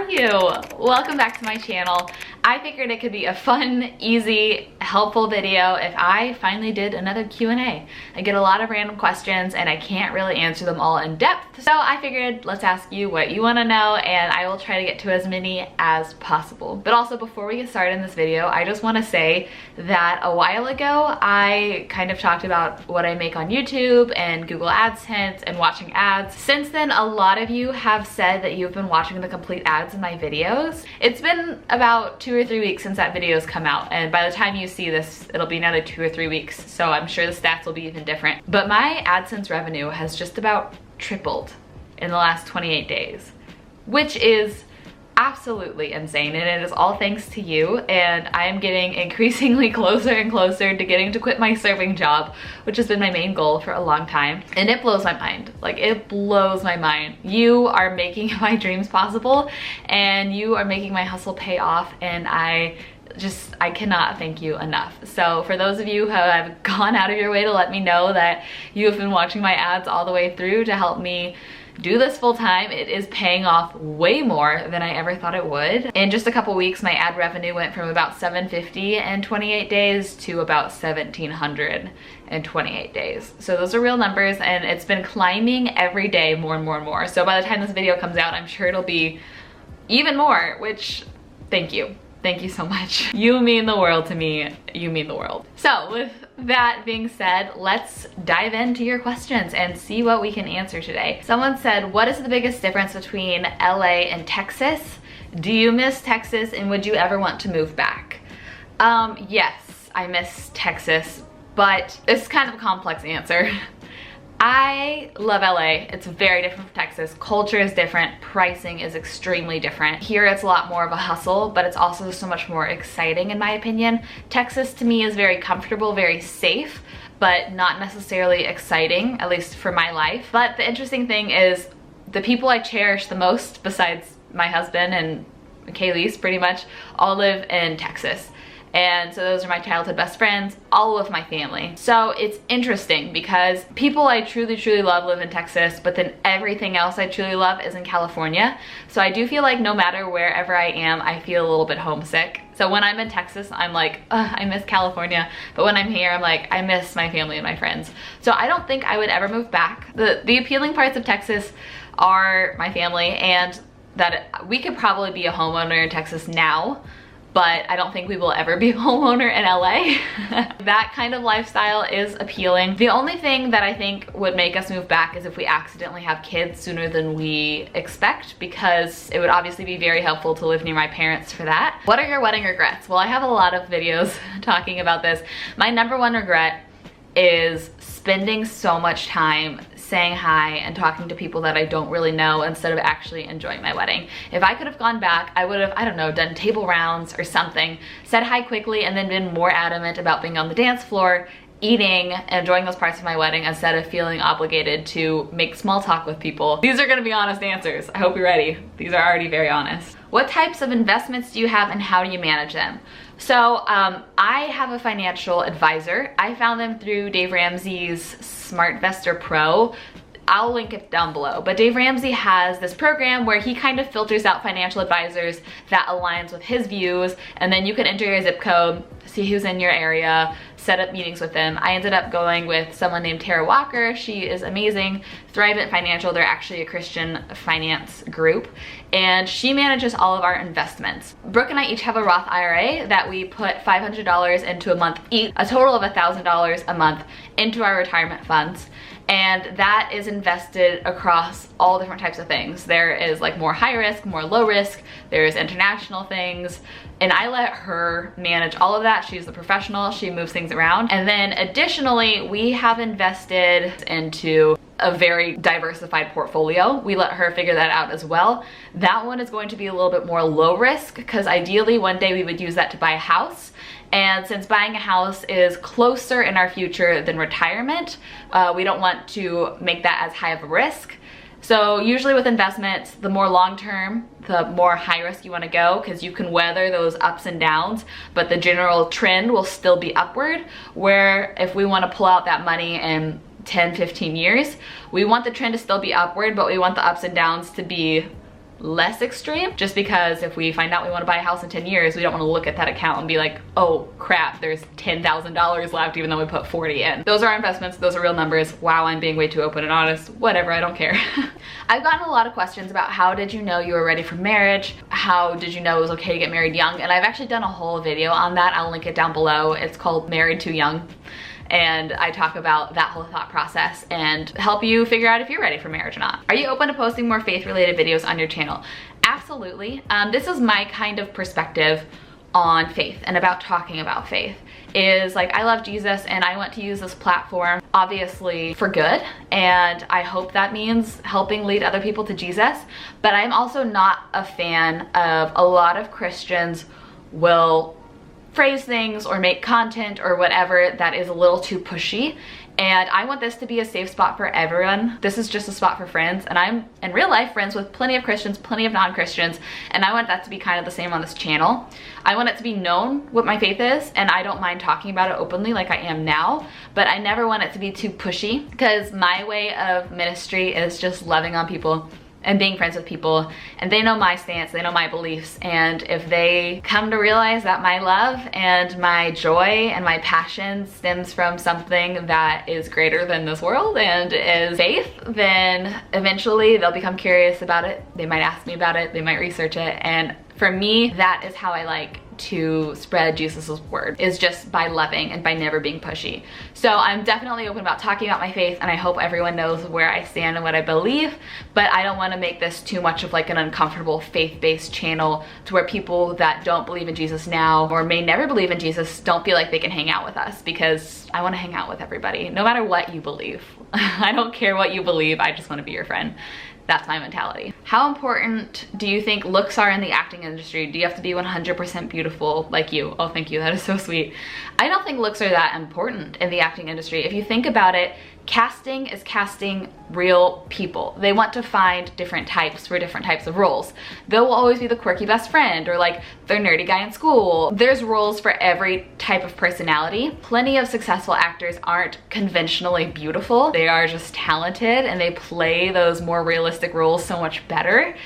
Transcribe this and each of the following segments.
are you? Welcome back to my channel. I figured it could be a fun, easy, helpful video if I finally did another Q&A. I get a lot of random questions and I can't really answer them all in depth, so I figured let's ask you what you want to know and I will try to get to as many as possible. But also, before we get started in this video, I just want to say that a while ago I kind of talked about what I make on YouTube and Google AdSense and watching ads. Since then, a lot of you have said that you've been watching the complete ads in my videos. It's been about 2 or 3 weeks since that video has come out, and by the time you see this, it'll be another 2 or 3 weeks, so I'm sure the stats will be even different. But my AdSense revenue has just about tripled in the last 28 days, which is absolutely insane, and it is all thanks to you, and I am getting increasingly closer and closer to getting to quit my serving job, which has been my main goal for a long time, and it blows my mind. Like, it blows my mind. You are making my dreams possible, and you are making my hustle pay off, and I cannot thank you enough. So for those of you who have gone out of your way to let me know that you have been watching my ads all the way through to help me do this full time, it is paying off way more than I ever thought it would. In just a couple weeks, my ad revenue went from about $750 in 28 days to about $1,700 in 28 days. So those are real numbers, and it's been climbing every day more and more and more. So by the time this video comes out, I'm sure it'll be even more, which, thank you. Thank you so much. You mean the world to me. You mean the world. So with that being said, let's dive into your questions and see what we can answer today. Someone said, what is the biggest difference between LA and Texas? Do you miss Texas and would you ever want to move back? Yes, I miss Texas, but it's kind of a complex answer. I love LA. It's very different from Texas. Culture is different. Pricing is extremely different. Here it's a lot more of a hustle, but it's also so much more exciting in my opinion. Texas to me is very comfortable, very safe, but not necessarily exciting, at least for my life. But the interesting thing is the people I cherish the most, besides my husband and Kaylee's pretty much, all live in Texas. And so those are my childhood best friends, all of my family. So it's interesting because people I truly, truly love live in Texas, but then everything else I truly love is in California. So I do feel like no matter wherever I am, I feel a little bit homesick. So when I'm in Texas, I'm like, I miss California. But when I'm here, I'm like, I miss my family and my friends. So I don't think I would ever move back. The appealing parts of Texas are my family, and that we could probably be a homeowner in Texas now, but I don't think we will ever be a homeowner in LA. That kind of lifestyle is appealing. The only thing that I think would make us move back is if we accidentally have kids sooner than we expect, because it would obviously be very helpful to live near my parents for that. What are your wedding regrets? Well, I have a lot of videos talking about this. My number one regret is spending so much time saying hi and talking to people that I don't really know instead of actually enjoying my wedding. If I could have gone back, I would have, I don't know, done table rounds or something, said hi quickly, and then been more adamant about being on the dance floor, eating, and enjoying those parts of my wedding instead of feeling obligated to make small talk with people. These are gonna be honest answers. I hope you're ready. These are already very honest. What types of investments do you have and how do you manage them? So I have a financial advisor. I found them through Dave Ramsey's SmartVestor Pro. I'll link it down below, but Dave Ramsey has this program where he kind of filters out financial advisors that aligns with his views, and then you can enter your zip code, see who's in your area, set up meetings with them. I ended up going with someone named Tara Walker. She is amazing. Thrivent Financial, they're actually a Christian finance group, and she manages all of our investments. Brooke and I each have a Roth IRA that we put $500 into a month each, a total of $1,000 a month into our retirement funds. And that is invested across all different types of things. There is like more high risk, more low risk, there's international things, and I let her manage all of that. She's the professional, she moves things around. And then additionally, we have invested into a very diversified portfolio. We let her figure that out as well. That one is going to be a little bit more low risk because ideally one day we would use that to buy a house. And since buying a house is closer in our future than retirement, we don't want to make that as high of a risk. So usually with investments, the more long-term, the more high risk you want to go, because you can weather those ups and downs, but the general trend will still be upward. Where if we want to pull out that money in 10, 15 years, we want the trend to still be upward, but we want the ups and downs to be less extreme, just because if we find out we want to buy a house in 10 years, we don't want to look at that account and be like, oh crap, there's $10,000 left even though we put 40 in. Those are our investments, those are real numbers. Wow, I'm being way too open and honest. Whatever, I don't care. I've gotten a lot of questions about how did you know you were ready for marriage? How did you know it was okay to get married young? And I've actually done a whole video on that. I'll link it down below. It's called Married Too Young. And I talk about that whole thought process and help you figure out if you're ready for marriage or not. Are you open to posting more faith-related videos on your channel? Absolutely. This is my kind of perspective on faith and about talking about faith. Is like, I love Jesus and I want to use this platform obviously for good, and I hope that means helping lead other people to Jesus, but I'm also not a fan of a lot of Christians will phrase things or make content or whatever that is a little too pushy. And I want this to be a safe spot for everyone. This is just a spot for friends, and I'm in real life friends with plenty of Christians, plenty of non-Christians, and I want that to be kind of the same on this channel. I want it to be known what my faith is, and I don't mind talking about it openly like I am now, but I never want it to be too pushy, because my way of ministry is just loving on people and being friends with people, and they know my stance, they know my beliefs, and if they come to realize that my love and my joy and my passion stems from something that is greater than this world and is faith, then eventually they'll become curious about it. They might ask me about it, they might research it, and for me, that is how I like to spread Jesus's word, is just by loving and by never being pushy. So I'm definitely open about talking about my faith, and I hope everyone knows where I stand and what I believe, but I don't want to make this too much of like an uncomfortable faith-based channel to where people that don't believe in Jesus now or may never believe in Jesus don't feel like they can hang out with us, because I want to hang out with everybody, no matter what you believe. I don't care what you believe, I just want to be your friend. That's my mentality. How important do you think looks are in the acting industry? Do you have to be 100% beautiful like you? Oh, thank you, that is so sweet. I don't think looks are that important in the acting industry. If you think about it, casting is casting real people. They want to find different types for different types of roles. There will always be the quirky best friend or like the nerdy guy in school. There's roles for every type of personality. Plenty of successful actors aren't conventionally beautiful. They are just talented and they play those more realistic roles so much better.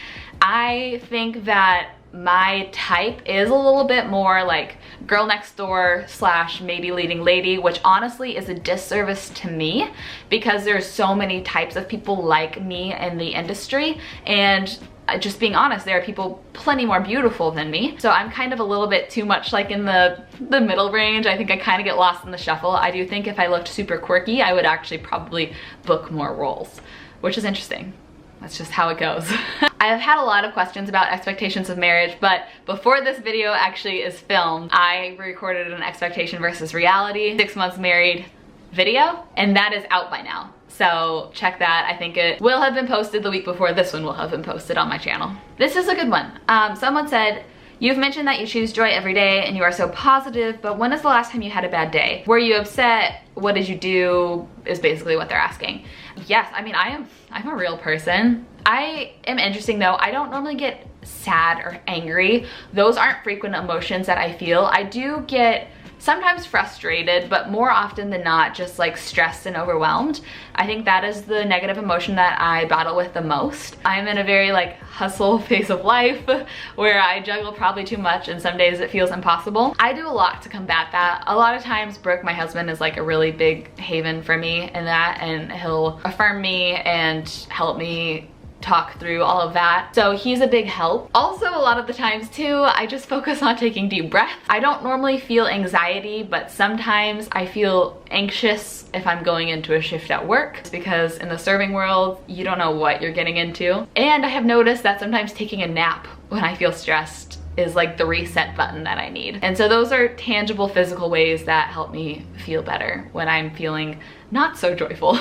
I think that my type is a little bit more like girl next door / maybe leading lady, which honestly is a disservice to me because there's so many types of people like me in the industry, and just being honest, there are people plenty more beautiful than me. So I'm kind of a little bit too much like in the middle range. I think I kind of get lost in the shuffle. I do think if I looked super quirky, I would actually probably book more roles, which is interesting. That's just how it goes. I've had a lot of questions about expectations of marriage, but before this video actually is filmed, I recorded an expectation versus reality 6 months married video, and that is out by now. So check that. I think it will have been posted the week before this one will have been posted on my channel. This is a good one. Someone said, you've mentioned that you choose joy every day and you are so positive, but when is the last time you had a bad day? Were you upset? What did you do? Is basically what they're asking. Yes, I mean, I'm a real person. I am interesting though. I don't normally get sad or angry. Those aren't frequent emotions that I feel. I do get sometimes frustrated, but more often than not, just like stressed and overwhelmed. I think that is the negative emotion that I battle with the most. I'm in a very like hustle phase of life where I juggle probably too much and some days it feels impossible. I do a lot to combat that. A lot of times Brook, my husband, is like a really big haven for me in that, and he'll affirm me and help me talk through all of that. So he's a big help. Also, a lot of the times too, I just focus on taking deep breaths. I don't normally feel anxiety, but sometimes I feel anxious if I'm going into a shift at work, because in the serving world, you don't know what you're getting into. And I have noticed that sometimes taking a nap when I feel stressed is like the reset button that I need. And so those are tangible physical ways that help me feel better when I'm feeling not so joyful.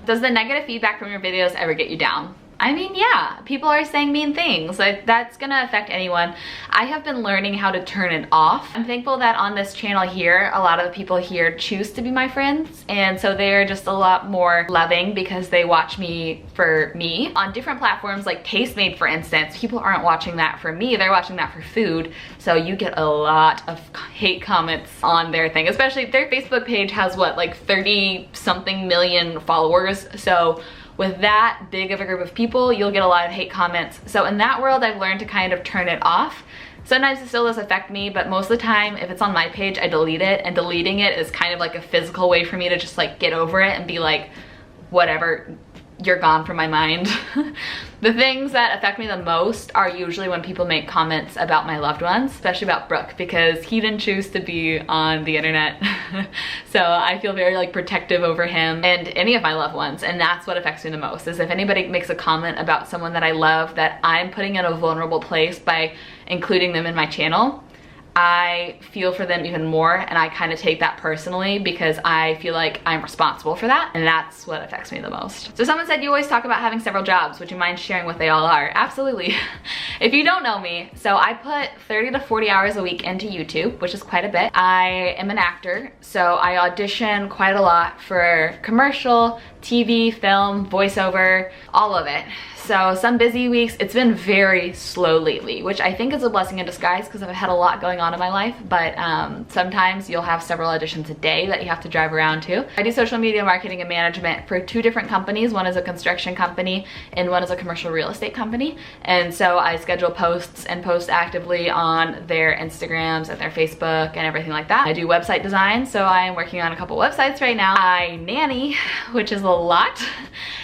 Does the negative feedback from your videos ever get you down? I mean, yeah, people are saying mean things. Like, that's gonna affect anyone. I have been learning how to turn it off. I'm thankful that on this channel here, a lot of the people here choose to be my friends, and so they're just a lot more loving because they watch me for me. On different platforms like TasteMade, for instance, people aren't watching that for me, they're watching that for food. So you get a lot of hate comments on their thing, especially their Facebook page has what, like 30 something million followers. So with that big of a group of people, you'll get a lot of hate comments. So in that world, I've learned to kind of turn it off. Sometimes it still does affect me, but most of the time, if it's on my page, I delete it, and deleting it is kind of like a physical way for me to just like get over it and be like, whatever, you're gone from my mind. The things that affect me the most are usually when people make comments about my loved ones, especially about Brook, because he didn't choose to be on the internet. So I feel very like protective over him and any of my loved ones, and that's what affects me the most, is if anybody makes a comment about someone that I love that I'm putting in a vulnerable place by including them in my channel. I feel for them even more, and I kind of take that personally because I feel like I'm responsible for that, and that's what affects me the most. So someone said, you always talk about having several jobs. Would you mind sharing what they all are? Absolutely. If you don't know me, so I put 30 to 40 hours a week into YouTube, which is quite a bit. I am an actor, so I audition quite a lot for commercial, TV, film, voiceover, all of it. So some busy weeks, it's been very slow lately, which I think is a blessing in disguise because I've had a lot going on in my life, but sometimes you'll have several auditions a day that you have to drive around to. I do social media marketing and management for 2 different companies. One is a construction company and one is a commercial real estate company. And so I schedule posts and post actively on their Instagrams and their Facebook and everything like that. I do website design, so I am working on a couple websites right now. I nanny, which is a lot.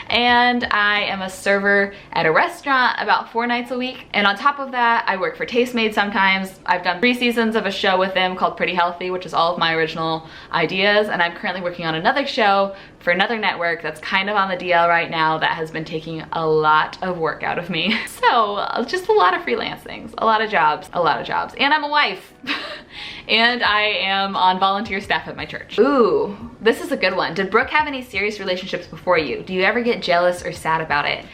And I am a server at a restaurant about 4 nights a week. And on top of that, I work for TASTEMADE sometimes. I've done 3 seasons of a show with them called Pretty Healthy, which is all of my original ideas. And I'm currently working on another show for another network that's kind of on the DL right now that has been taking a lot of work out of me. So just a lot of freelance things, a lot of jobs. And I'm a wife. And I am on volunteer staff at my church. Ooh, this is a good one. Did Brook have any serious relationships before you? Do you ever get jealous or sad about it?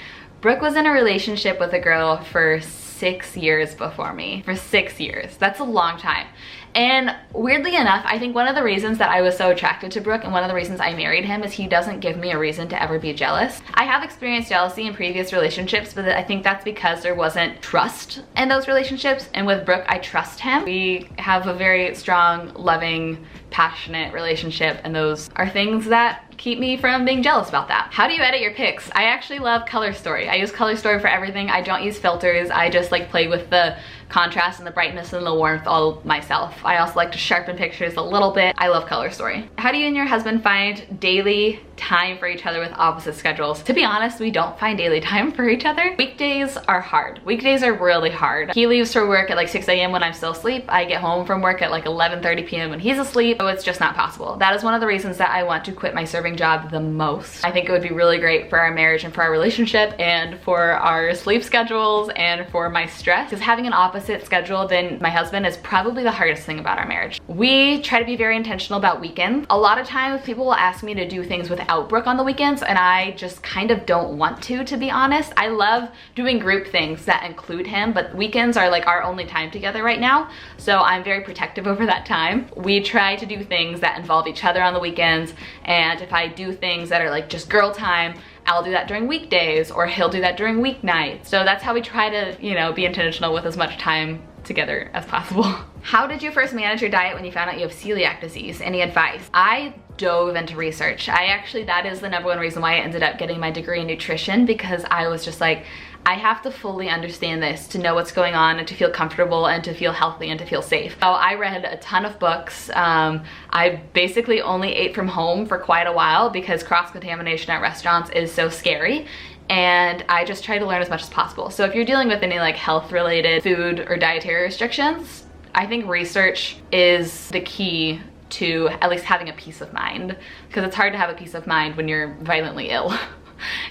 Brook was in a relationship with a girl for 6 years before me. For 6 years. That's a long time. And weirdly enough, I think one of the reasons that I was so attracted to Brook and one of the reasons I married him is he doesn't give me a reason to ever be jealous. I have experienced jealousy in previous relationships, but I think that's because there wasn't trust in those relationships. And with Brook, I trust him. We have a very strong, loving, passionate relationship, and those are things that keep me from being jealous about that. How do you edit your pics? I actually love Color Story. I use Color Story for everything. I don't use filters. I just like play with the contrast and the brightness and the warmth all myself. I also like to sharpen pictures a little bit. I love Color Story. How do you and your husband find daily time for each other with opposite schedules? To be honest, we don't find daily time for each other. Weekdays are hard. Weekdays are really hard. He leaves for work at like 6 a.m. when I'm still asleep. I get home from work at like 11:30 p.m. when he's asleep, so it's just not possible. That is one of the reasons that I want to quit my serving job the most. I think it would be really great for our marriage and for our relationship and for our sleep schedules and for my stress, because having an opposite schedule than my husband is probably the hardest thing about our marriage. We try to be very intentional about weekends. A lot of times people will ask me to do things without Brook on the weekends, and I just kind of don't want to be honest. I love doing group things that include him, but weekends are like our only time together right now, so I'm very protective over that time. We try to do things that involve each other on the weekends, and if I do things that are like just girl time, I'll do that during weekdays, or he'll do that during weeknights. So that's how we try to, you know, be intentional with as much time together as possible. How did you first manage your diet when you found out you have celiac disease? Any advice? I dove into research. That is the #1 reason why I ended up getting my degree in nutrition, because I was just like, I have to fully understand this to know what's going on and to feel comfortable and to feel healthy and to feel safe. So I read a ton of books. I basically only ate from home for quite a while because cross-contamination at restaurants is so scary. And I just try to learn as much as possible. So if you're dealing with any like health-related food or dietary restrictions, I think research is the key to at least having a peace of mind, because it's hard to have a peace of mind when you're violently ill.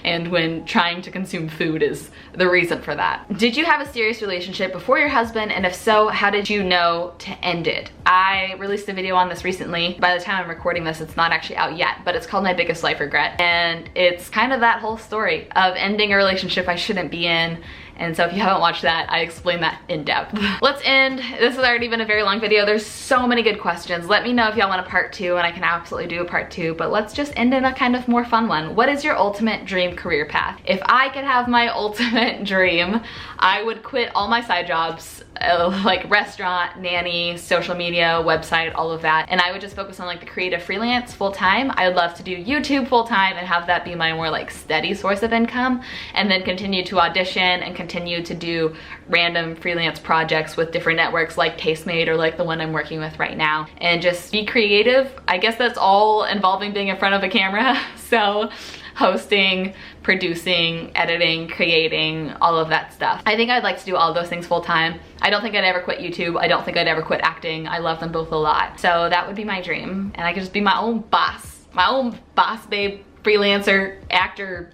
And when trying to consume food is the reason for that. Did you have a serious relationship before your husband? And if so, how did you know to end it? I released a video on this recently. By the time I'm recording this, it's not actually out yet, but it's called My Biggest Life Regret. And it's kind of that whole story of ending a relationship I shouldn't be in And so if you haven't watched that, I explain that in depth. Let's end. This has already been a very long video. There's so many good questions. Let me know if y'all want a part 2, and I can absolutely do a part 2, but let's just end in a kind of more fun one. What is your ultimate dream career path? If I could have my ultimate dream, I would quit all my side jobs, like restaurant, nanny, social media, website, all of that, and I would just focus on like the creative freelance full-time. I would love to do YouTube full-time and have that be my more like steady source of income, and then continue to audition and continue to do random freelance projects with different networks like TasteMade or like the one I'm working with right now, and just be creative. I guess that's all involving being in front of a camera. So hosting, producing, editing, creating, all of that stuff. I think I'd like to do all of those things full time. I don't think I'd ever quit YouTube. I don't think I'd ever quit acting. I love them both a lot. So that would be my dream. And I could just be my own boss babe, freelancer, actor,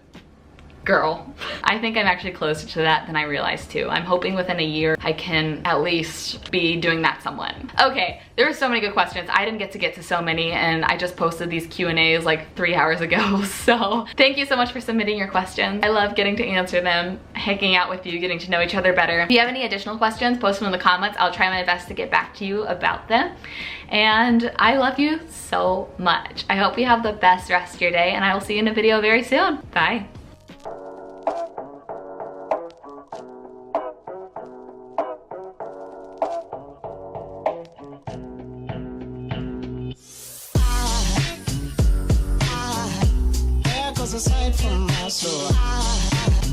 girl. I think I'm actually closer to that than I realized too. I'm hoping within a year I can at least be doing that somewhat. Okay, there are so many good questions. I didn't get to so many, and I just posted these Q&As like 3 hours ago. So thank you so much for submitting your questions. I love getting to answer them, hanging out with you, getting to know each other better. If you have any additional questions, post them in the comments. I'll try my best to get back to you about them. And I love you so much. I hope you have the best rest of your day, and I will see you in a video very soon. Bye. Aside from my soul.